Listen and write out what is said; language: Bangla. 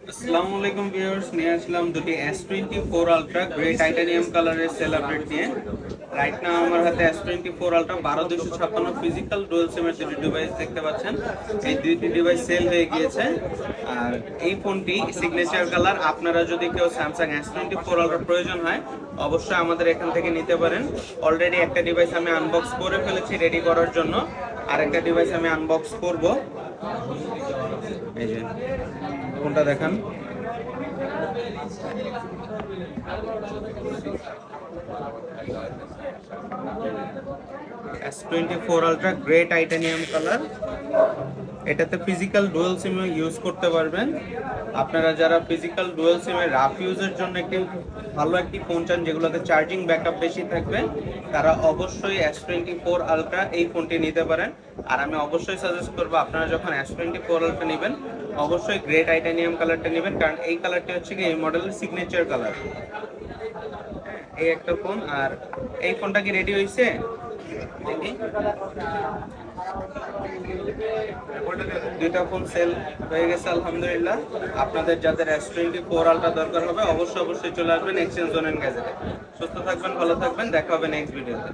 আসসালামু আলাইকুম ভিউয়ার্স, নিয়ে আসলাম দুটি S24 আলট্রা গ্রে টাইটানিয়াম কালারের সেল আপডেট নিয়ে। রাইট নাও আমার হাতে S24 আলট্রা 12256 ফিজিক্যাল ডুয়াল সিমের দুটি ডিভাইস দেখতে পাচ্ছেন। এই দুইটি ডিভাইস সেল হয়ে গিয়েছে। আর এই ফোনটি সিগনেচার কালার। আপনারা যদি কেউ স্যামসাং S24 আলট্রা প্রয়োজন হয় অবশ্যই আমাদের এখান থেকে নিতে পারেন। অলরেডি একটা ডিভাইস আমি আনবক্স করে ফেলেছি রেডি করার জন্য, আর একটা ডিভাইস আমি আনবক্স করব। এই যে কোনটা দেখান। S24 ultra grey titanium colour. এটাতে ফিজিক্যাল ডুয়াল সিম ইউজ করতে পারবেন। আপনারা যারা ফিজিক্যাল ডুয়াল সিমের রাফ ইউজের জন্য একটি ভালো একটি ফোন চান যেগুলোতে চার্জিং ব্যাকআপ বেশি থাকবে, তারা অবশ্যই S24 আলট্রা এই ফোনটি নিতে পারেন। আর আমি অবশ্যই সাজেস্ট করবো আপনারা যখন S24 আলট্রা নেবেন অবশ্যই গ্রে টাইটানিয়াম কালারটা নেবেন, কারণ এই কালারটি হচ্ছে কি এই মডেলের সিগনেচার কালার। এই একটা ফোন। আর এই ফোনটা কি রেডি হয়েছে দেখি। দুইটা ফোন সেল হয়ে গেছে আলহামদুলিল্লাহ। আপনাদের যাদের S24 আলট্রা দরকার হবে অবশ্যই চলে আসবেন এক্সচেঞ্জ জোন এন্ড গ্যাজেটে। সুস্থ থাকবেন, ভালো থাকবেন, দেখা হবে নেক্সট ভিডিওতে।